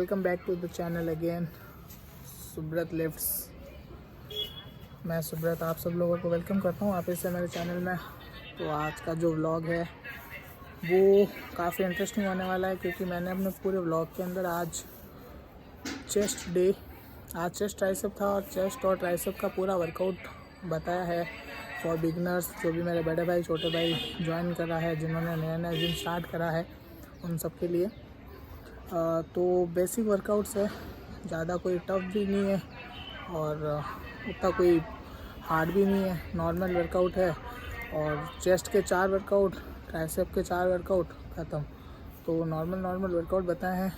Welcome back to the channel again, Subrata lifts. मैं सुब्रत आप सब लोगों को वेलकम करता हूँ वापस से मेरे चैनल में। तो आज का जो व्लॉग है वो काफ़ी इंटरेस्टिंग होने वाला है, क्योंकि मैंने अपने पूरे व्लॉग के अंदर आज चेस्ट ट्राइसेप था और चेस्ट और ट्राइसेप का पूरा वर्कआउट बताया है फॉर बिगनर्स। जो भी मेरे बड़े भाई छोटे भाई ज्वाइन कर रहा है, जिन्होंने नया नया जिम स्टार्ट करा है, उन सब के लिए तो बेसिक वर्कआउट्स है, ज़्यादा कोई टफ भी नहीं है और उतना कोई हार्ड भी नहीं है, नॉर्मल वर्कआउट है। और चेस्ट के 4 वर्कआउट, ट्राइसेप के 4 वर्कआउट ख़त्म। तो नॉर्मल वर्कआउट बताए हैं।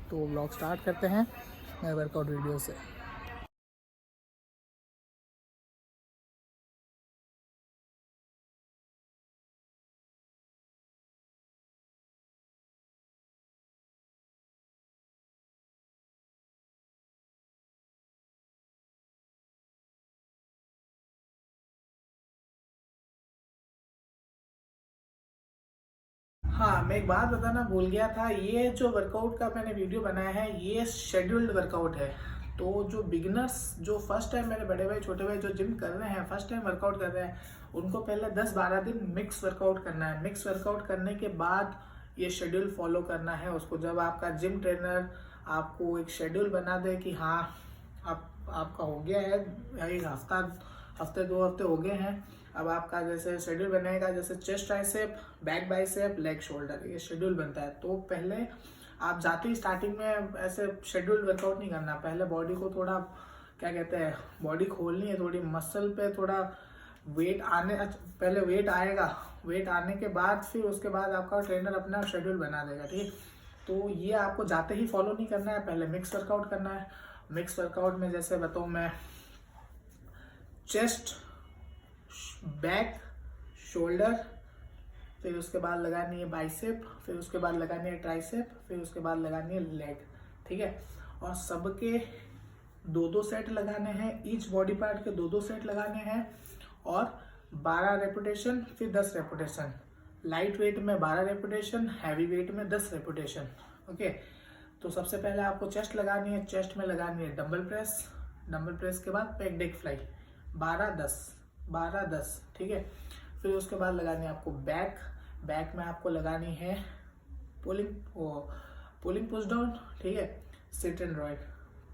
तो व्लॉग स्टार्ट करते हैं मेरे वर्कआउट वीडियो से। हाँ, मैं एक बात बताना भूल गया था। ये जो वर्कआउट का मैंने वीडियो बनाया है ये शेड्यूल्ड वर्कआउट है। तो जो बिगिनर्स, जो फर्स्ट टाइम मेरे बड़े भाई छोटे भाई जो जिम कर रहे हैं, फर्स्ट टाइम वर्कआउट कर रहे हैं, उनको पहले 10-12 दिन मिक्स वर्कआउट करना है। मिक्स वर्कआउट करने के बाद ये शेड्यूल फॉलो करना है उसको। जब आपका जिम ट्रेनर आपको एक शेड्यूल बना दे कि हाँ आपका हो गया है, एक हफ्ते 2 हफ्ते हो गए हैं, अब आपका जैसे शेड्यूल बनेगा, जैसे chest tricep, back bicep, leg shoulder, ये शेड्यूल बनता है। तो पहले आप जाते ही स्टार्टिंग में ऐसे शेड्यूल वर्कआउट नहीं करना। पहले बॉडी को थोड़ा क्या कहते हैं, बॉडी खोलनी है, थोड़ी मसल पे थोड़ा वेट आने, पहले वेट आएगा, वेट आने के बाद फिर उसके बाद आपका ट्रेनर अपना शेड्यूल बना देगा, ठीक। तो ये आपको जाते ही फॉलो नहीं करना है, पहले मिक्स वर्कआउट करना है। मिक्स वर्कआउट में जैसे बताऊँ मैं, चेस्ट, बैक, शोल्डर, फिर उसके बाद लगानी है बाइसेप, फिर उसके बाद लगानी है ट्राइसेप, फिर उसके बाद लगानी है लेग, ठीक है। और सबके 2-2 सेट लगाने हैं, ईच बॉडी पार्ट के 2-2 सेट लगाने हैं और 12 रेपिटेशन, फिर 10 रेपिटेशन। लाइट वेट में 12 रेपिटेशन, हैवी वेट में 10 रेपिटेशन, ओके। तो सबसे पहले आपको चेस्ट लगानी है। चेस्ट में लगानी है डंबल प्रेस, डंबल प्रेस के बाद पेक डेक फ्लाई 12-10, ठीक है। फिर उसके बाद लगानी है आपको बैक। बैक में आपको लगानी है पुलिंग पुश डाउन, ठीक है, सिट एंड रॉइड।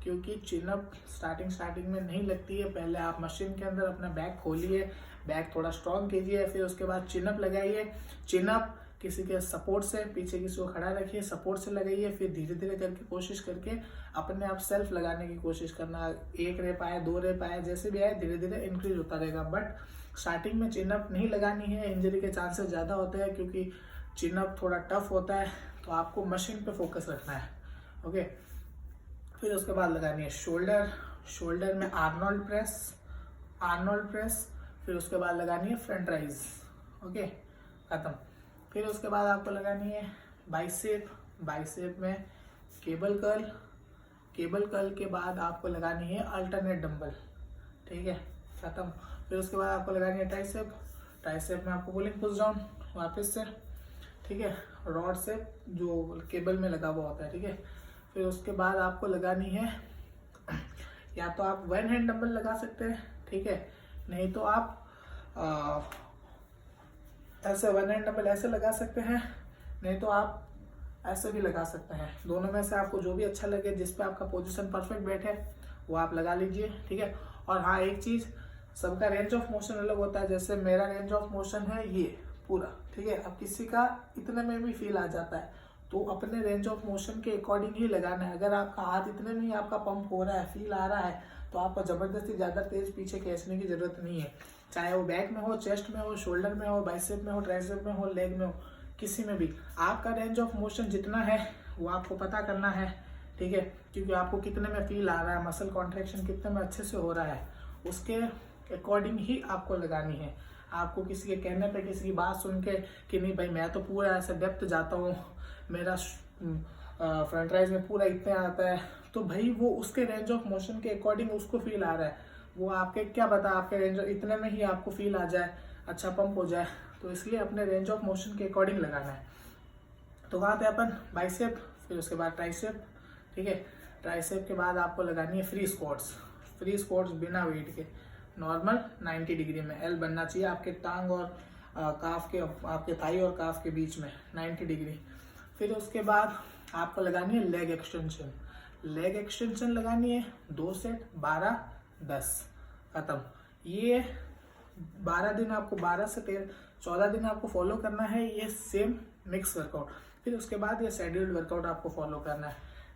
क्योंकि चिनअप स्टार्टिंग में नहीं लगती है, पहले आप मशीन के अंदर अपना बैक खोलिए, बैक थोड़ा स्ट्रॉन्ग कीजिए, फिर उसके बाद चिनअप लगाइए। चिनअप किसी के सपोर्ट से, पीछे किसी को खड़ा रखिए, सपोर्ट से लगाइए, फिर धीरे धीरे करके कोशिश करके अपने आप सेल्फ लगाने की कोशिश करना। 1 रेप आए, 2 रेप आए, जैसे भी आए धीरे धीरे इंक्रीज होता रहेगा। बट स्टार्टिंग में चिनअप नहीं लगानी है, इंजरी के चांसेस ज़्यादा होते हैं, क्योंकि चिनअप थोड़ा टफ होता है। तो आपको मशीन पे फोकस रखना है, ओके। फिर उसके बाद लगानी है शोल्डर। शोल्डर में आर्नोल्ड प्रेस, फिर उसके बाद लगानी है फ्रंट राइज, ओके, खत्म। फिर उसके बाद आपको लगानी है बाइसेप। बाइसेप में केबल कर्ल के बाद आपको लगानी है अल्टरनेट डंबल, ठीक है, खत्म। फिर उसके बाद आपको लगानी है ट्राइसेप। ट्राइसेप में आपको पुलिंग पुश डाउन वापस से, ठीक है, रॉड से जो केबल में लगा हुआ होता है, ठीक है। फिर उसके बाद आपको लगानी है, या तो आप 1 हैंड डंबल लगा सकते हैं, ठीक है, नहीं तो आप ऐसे 1 हैंड डंबल ऐसे लगा सकते हैं, नहीं तो आप ऐसे भी लगा सकते हैं। दोनों में से आपको जो भी अच्छा लगे, जिस पे आपका पोजीशन परफेक्ट बैठे, वो आप लगा लीजिए, ठीक है। और हाँ, एक चीज़, सबका रेंज ऑफ मोशन अलग होता है। जैसे मेरा रेंज ऑफ मोशन है ये पूरा, ठीक है। अब किसी का इतने में भी फील आ जाता है, तो अपने रेंज ऑफ मोशन के अकॉर्डिंग ही लगाना है। अगर आपका हाथ इतने में ही आपका पंप हो रहा है, फील आ रहा है, तो आपको ज़बरदस्ती ज़्यादा तेज पीछे खींचने की ज़रूरत नहीं है। चाहे वो बैक में हो, चेस्ट में हो, शोल्डर में हो, बाइसेप में हो, ट्राइसेप में हो, लेग में हो, किसी में भी आपका रेंज ऑफ मोशन जितना है वो आपको पता करना है, ठीक है। क्योंकि आपको कितने में फील आ रहा है, मसल कॉन्ट्रैक्शन कितने में अच्छे से हो रहा है, उसके अकॉर्डिंग ही आपको लगानी है। आपको किसी के कहने पे, किसी की बात सुन के कि नहीं भाई मैं तो पूरा ऐसे डेप्थ जाता हूँ, मेरा फ्रंट राइज में पूरा इतने आता है, तो भाई वो उसके रेंज ऑफ मोशन के अकॉर्डिंग उसको फील आ रहा है। वो आपके क्या पता आपके रेंज इतने में ही आपको फील आ जाए, अच्छा पंप हो जाए। तो इसलिए अपने रेंज ऑफ मोशन के अकॉर्डिंग लगाना है। तो वहाँ पे अपन बाइसेप, फिर उसके बाद ट्राइसेप, ठीक है। ट्राइसेप के बाद आपको लगानी है फ्री स्क्वाट्स। फ्री स्क्वाट्स बिना वेट के नॉर्मल 90 डिग्री में एल बनना चाहिए आपके टांग और काफ के, आपके थाई और काफ के बीच में 90 डिग्री। फिर उसके बाद आपको लगानी है लेग एक्सटेंशन। लेग एक्सटेंशन लगानी है 2 सेट 12 10 खत्म। ये 12 दिन आपको 12 से 14 दिन आपको फॉलो करना है ये सेम मिक्स वर्कआउट। फिर उसके बाद ये शेड्यूल्ड वर्कआउट आपको फॉलो करना है।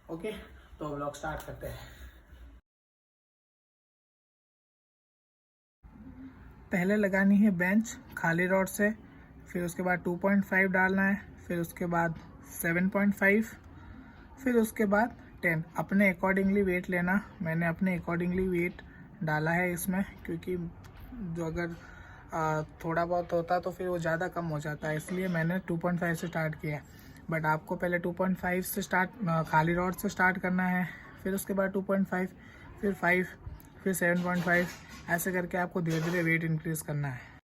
ओके, तो व्लॉग स्टार्ट करते हैं। पहले लगानी है बेंच खाली रॉड से, फिर उसके बाद 2.5 डालना है, फिर उसके बाद 7.5, फिर उसके बाद 10। अपने अकॉर्डिंगली वेट लेना। मैंने अपने अकॉर्डिंगली वेट डाला है इसमें, क्योंकि जो अगर थोड़ा बहुत होता तो फिर वो ज़्यादा कम हो जाता है, इसलिए मैंने 2.5 से स्टार्ट किया। बट आपको पहले 2.5 से खाली रॉड से स्टार्ट करना है, फिर उसके बाद 2.5, फिर 5, फिर 7.5, ऐसे करके आपको धीरे धीरे वेट इंक्रीज करना है।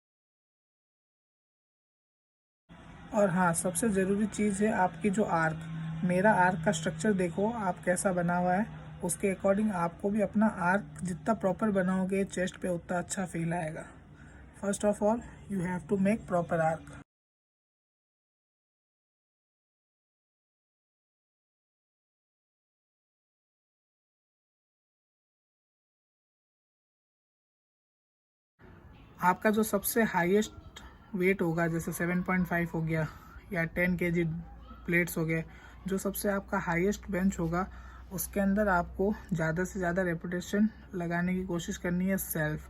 और हाँ, सबसे ज़रूरी चीज़ है आपकी जो आर्क। मेरा आर्क का स्ट्रक्चर देखो आप कैसा बना हुआ है, उसके अकॉर्डिंग आपको भी अपना आर्क जितना प्रॉपर बनाओगे चेस्ट पे उतना अच्छा फील आएगा। First of all you have to make proper arc. आपका जो सबसे हाईएस्ट वेट होगा, जैसे 7.5 हो गया या 10 kg प्लेट्स हो गए, जो सबसे आपका हाईएस्ट बेंच होगा, उसके अंदर आपको ज़्यादा से ज़्यादा रेपिटेशन लगाने की कोशिश करनी है सेल्फ।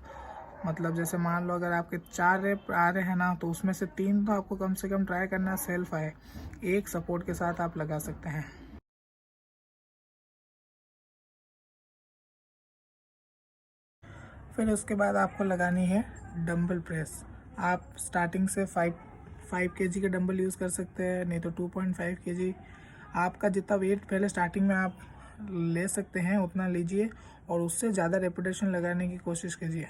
मतलब जैसे मान लो अगर आपके 4 रेप आ रहे हैं ना, तो उसमें से 3 तो आपको कम से कम ट्राई करना है सेल्फ आए, एक सपोर्ट के साथ आप लगा सकते हैं। फिर उसके बाद आपको लगानी है डंबल प्रेस। आप स्टार्टिंग से 5 kg के डंबल यूज़ कर सकते हैं, नहीं तो 2.5 kg। आपका जितना वेट पहले स्टार्टिंग में आप ले सकते हैं उतना लीजिए, और उससे ज़्यादा रेपिटेशन लगाने की कोशिश कीजिए।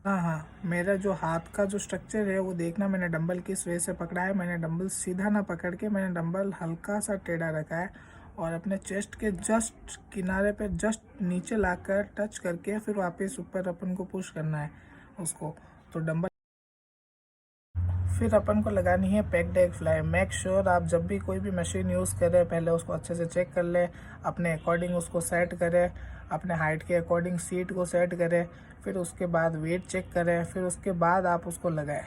हाँ, मेरा जो हाथ का जो स्ट्रक्चर है वो देखना, मैंने डंबल किस वे से पकड़ा है। मैंने डंबल सीधा ना पकड़ के मैंने डंबल हल्का सा टेढ़ा रखा है, और अपने चेस्ट के जस्ट किनारे पे जस्ट नीचे लाकर टच करके फिर वापस ऊपर अपन को पुश करना है उसको। तो डंबल फिर अपन को लगानी है packed egg fly. Make sure आप जब भी कोई भी मशीन यूज़ करें पहले उसको अच्छे से चेक कर लें, अपने अकॉर्डिंग उसको सेट करें, अपने हाइट के अकॉर्डिंग सीट को सेट करें, फिर उसके बाद वेट चेक करें, फिर उसके बाद आप उसको लगाएं।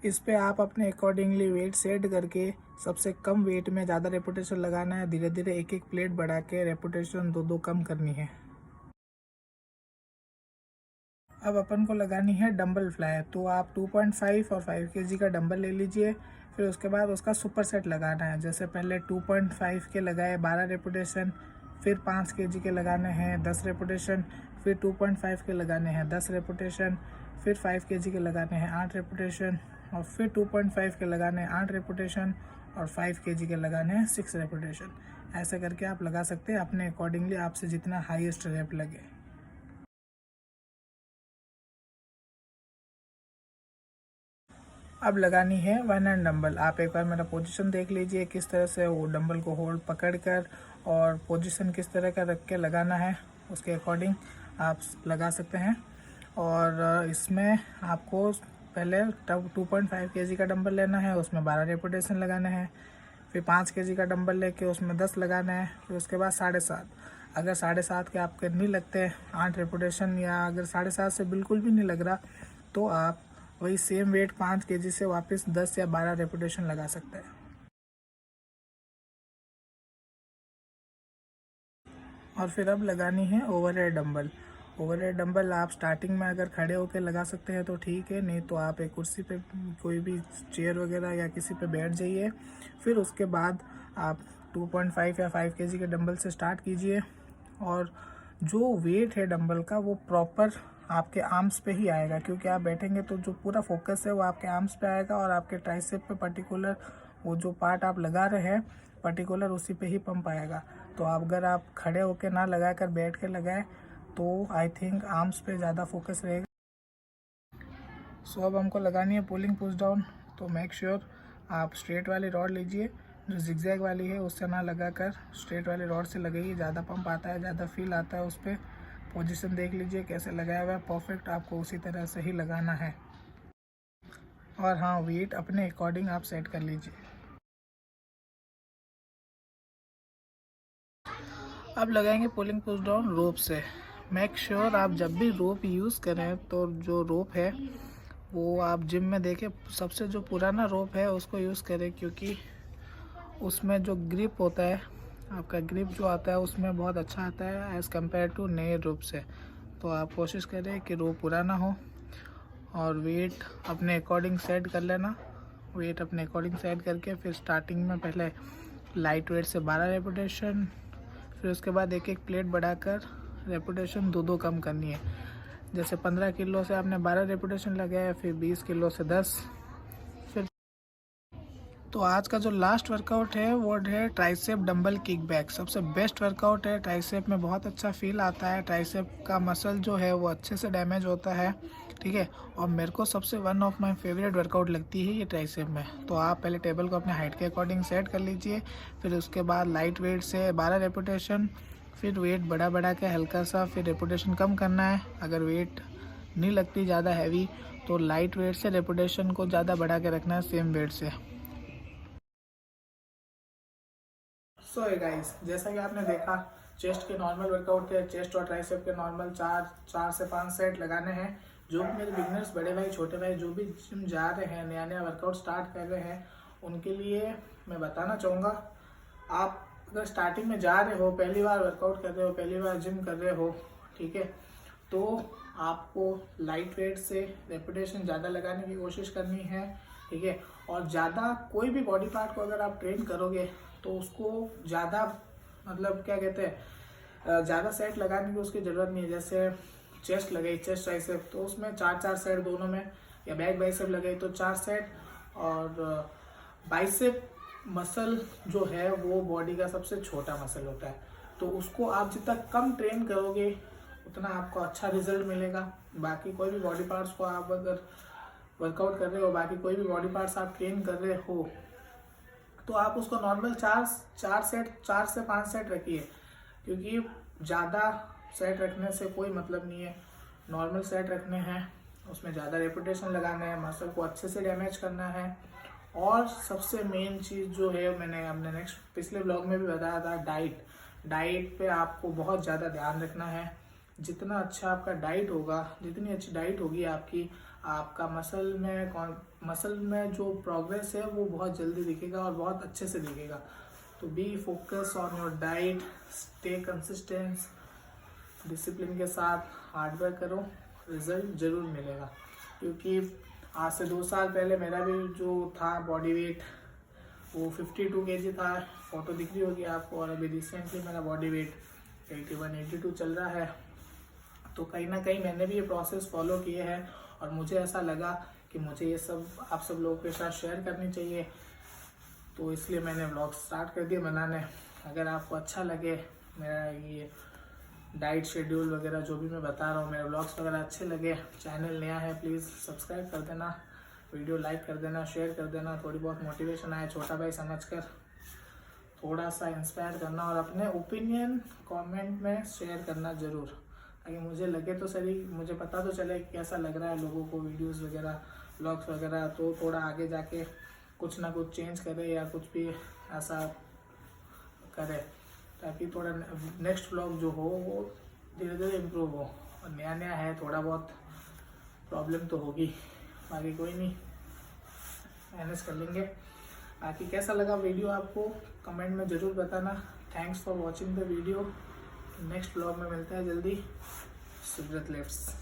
इस पे आप अपने अकॉर्डिंगली वेट सेट करके सबसे कम वेट में ज़्यादा रेपुटेशन लगाना है। धीरे धीरे एक एक प्लेट बढ़ा के रेपुटेशन 2-2 कम करनी है। अब अपन को लगानी है डंबल फ्लाई। तो आप 2.5 और 5 kg का डंबल ले लीजिए, फिर उसके बाद उसका सुपर सेट लगाना है। जैसे पहले 2.5 के लगाए 12 रेपुटेशन, फिर 5 kg के लगाने हैं 10 रेपुटेशन, फिर 2.5 के लगाने हैं 10 रेपुटेशन, फिर 5 kg के लगाने हैं 8 रेपुटेशन, और फिर 2.5 के लगाने हैं 8 रेपुटेशन, और 5 kg के लगाने हैं 6 रेपुटेशन। ऐसा करके आप लगा सकते हैं अपने अकॉर्डिंगली, आपसे जितना हाईएस्ट रेप लगे। अब लगानी है वन हैंड डंबल। आप एक बार मेरा पोजीशन देख लीजिए, किस तरह से वो डंबल को होल्ड पकड़ कर और पोजीशन किस तरह का रख के लगाना है, उसके अकॉर्डिंग आप लगा सकते हैं। और इसमें आपको पहले 2.5 kg का डंबल लेना है, उसमें 12 रेपुटेशन लगाने हैं। फिर 5 kg का डंबल लेके उसमें 10 लगाना है। फिर उसके बाद 7.5। अगर 7.5 के आपके नहीं लगते 8 रेपुटेशन, या अगर 7.5 से बिल्कुल भी नहीं लग रहा, तो आप वही सेम वेट 5 kg से वापस 10 या 12 रेपुटेशन लगा सकते हैं। और फिर अब लगानी है ओवरहेड डंबल। ओवरहेड डंबल आप स्टार्टिंग में अगर खड़े होकर लगा सकते हैं तो ठीक है, नहीं तो आप एक कुर्सी पे, कोई भी चेयर वगैरह या किसी पे बैठ जाइए। फिर उसके बाद आप 2.5 या 5 kg के डंबल से स्टार्ट कीजिए, और जो वेट है डंबल का वो प्रॉपर आपके आर्म्स पे ही आएगा, क्योंकि आप बैठेंगे तो जो पूरा फोकस है वो आपके आर्म्स पे आएगा, और आपके ट्राइसेप पे पर्टिकुलर वो जो पार्ट आप लगा रहे हैं पर्टिकुलर उसी पे ही पंप आएगा। तो आप अगर आप खड़े होकर ना लगा कर बैठ के लगाए तो आई थिंक आर्म्स पे ज़्यादा फोकस रहेगा। सो अब हमको लगानी है पुलिंग पुश डाउन। तो मेक श्योर आप स्ट्रेट वाली रॉड लीजिए, जो जिगजैग वाली है उससे ना लगाकर स्ट्रेट वाली रॉड से लगाइए, ज़्यादा पंप आता है, ज़्यादा फील आता है उस पर। पोजीशन देख लीजिए कैसे लगाया हुआ है, परफेक्ट आपको उसी तरह से ही लगाना है। और हाँ, वेट अपने अकॉर्डिंग आप सेट कर लीजिए। अब लगाएंगे पुलिंग पुश डाउन रोप से। मेक श्योर आप जब भी रोप यूज़ करें तो जो रोप है वो आप जिम में देखें सबसे जो पुराना रोप है उसको यूज़ करें, क्योंकि उसमें जो ग्रिप होता है, आपका ग्रिप जो आता है उसमें बहुत अच्छा आता है एज़ कम्पेयर टू नए रोप से। तो आप कोशिश करें कि रोप पुराना हो। और वेट अपने अकॉर्डिंग सेट कर लेना। वेट अपने अकॉर्डिंग सेट करके फिर स्टार्टिंग में पहले लाइट वेट से 12 रेपिटेशन, फिर उसके बाद एक एक प्लेट बढ़ाकर रेपिटेशन 2-2 कम करनी है। जैसे 15 किलो से आपने 12 रेपिटेशन लगाया, फिर 20 किलो से 10। फिर तो आज का जो लास्ट वर्कआउट है वो है ट्राइसेप डंबल किक बैक। सबसे बेस्ट वर्कआउट है, ट्राइसेप में बहुत अच्छा फील आता है, ट्राइसेप का मसल जो है वो अच्छे से डैमेज होता है, ठीक है। और मेरे को सबसे one of my favourite workout लगती है ये ट्राइसेप में। तो आप पहले टेबल को अपने हाइट के अकॉर्डिंग सेट कर लीजिए, फिर उसके बाद लाइट वेट से 12 रेपिटेशन, फिर वेट बढ़ा के हल्का सा, फिर रेपिटेशन कम करना है। अगर वेट नहीं लगती ज़्यादा हैवी तो लाइट वेट से रेपिटेशन को ज़्यादा बढ़ा के रखना है सेम वेट से। सो गाइस, जैसा कि आपने देखा चेस्ट के नॉर्मल वर्कआउट थे, चेस्ट और ट्राइसेप के नॉर्मल 4 से 5 सेट लगाने हैं। जो भी मेरे बिगनर्स, बड़े भाई छोटे भाई जो भी जिम जा रहे हैं, नया नया वर्कआउट स्टार्ट कर रहे हैं, उनके लिए मैं बताना चाहूँगा, आप अगर स्टार्टिंग में जा रहे हो, पहली बार वर्कआउट कर रहे हो, पहली बार जिम कर रहे हो, ठीक है, तो आपको लाइट वेट से रेपिटेशन ज़्यादा लगाने की कोशिश करनी है, ठीक है। और ज़्यादा कोई भी बॉडी पार्ट को अगर आप ट्रेन करोगे तो उसको ज़्यादा मतलब क्या कहते हैं, ज़्यादा सेट लगाने की उसकी ज़रूरत नहीं है। जैसे चेस्ट लगाई, चेस्ट ट्राइसेप, तो उसमें 4-4 सेट दोनों में, या बैक बाइसेप लगाई तो 4 सेट। और बाइसेप मसल जो है वो बॉडी का सबसे छोटा मसल होता है, तो उसको आप जितना कम ट्रेन करोगे उतना आपको अच्छा रिजल्ट मिलेगा। बाकी कोई भी बॉडी पार्ट्स को आप अगर वर्कआउट कर रहे हो, बाकी कोई भी बॉडी पार्ट्स आप ट्रेन कर रहे हो, तो आप उसको नॉर्मल 4 से 5 सेट रखिए, क्योंकि ज़्यादा सेट रखने से कोई मतलब नहीं है। नॉर्मल सेट रखने हैं, उसमें ज़्यादा रेपिटेशन लगाना है, मसल को अच्छे से डैमेज करना है। और सबसे मेन चीज़ जो है, मैंने अपने पिछले ब्लॉग में भी बताया था, डाइट पे आपको बहुत ज़्यादा ध्यान रखना है। जितना अच्छा आपका डाइट होगा, जितनी अच्छी डाइट होगी आपकी, आपका मसल में जो प्रोग्रेस है वो बहुत जल्दी दिखेगा और बहुत अच्छे से दिखेगा। तो B focus on your diet, stay consistent, discipline के साथ हार्डवर्क करो, रिजल्ट ज़रूर मिलेगा। क्योंकि आज से 2 साल पहले मेरा भी जो था बॉडी वेट वो 52 kg था, फोटो दिख रही होगी आपको। और अभी रिसेंटली मेरा बॉडी वेट 81-82 चल रहा है। तो कहीं ना कहीं मैंने भी ये प्रोसेस फॉलो किए हैं और मुझे ऐसा लगा कि मुझे ये सब आप सब लोगों के साथ शेयर करनी चाहिए, तो इसलिए मैंने व्लॉग स्टार्ट कर दिया बनाने। अगर आपको अच्छा लगे मेरा ये डाइट शेड्यूल वगैरह जो भी मैं बता रहा हूँ, मेरे व्लॉग्स वगैरह अच्छे लगे, चैनल नया है प्लीज़ सब्सक्राइब कर देना, वीडियो लाइक कर देना, शेयर कर देना। थोड़ी बहुत मोटिवेशन आए, छोटा भाई समझकर थोड़ा सा इंस्पायर करना, और अपने ओपिनियन कमेंट में शेयर करना ज़रूर, ताकि मुझे लगे तो सही, मुझे पता तो चले कैसा लग रहा है लोगों को वीडियोस वगैरह, व्लॉग्स वगैरह, तो थोड़ा आगे जाके कुछ ना कुछ चेंज करे या कुछ भी ऐसा करे, ताकि थोड़ा नेक्स्ट व्लॉग जो हो वो धीरे धीरे इम्प्रूव हो। और नया नया है, थोड़ा बहुत प्रॉब्लम तो होगी, बाकी कोई नहीं, मैनेज कर लेंगे। बाकी कैसा लगा वीडियो आपको कमेंट में ज़रूर बताना। Thanks for watching the video. Next vlog में मिलते हैं जल्दी। सुब्रत लिफ्ट्स।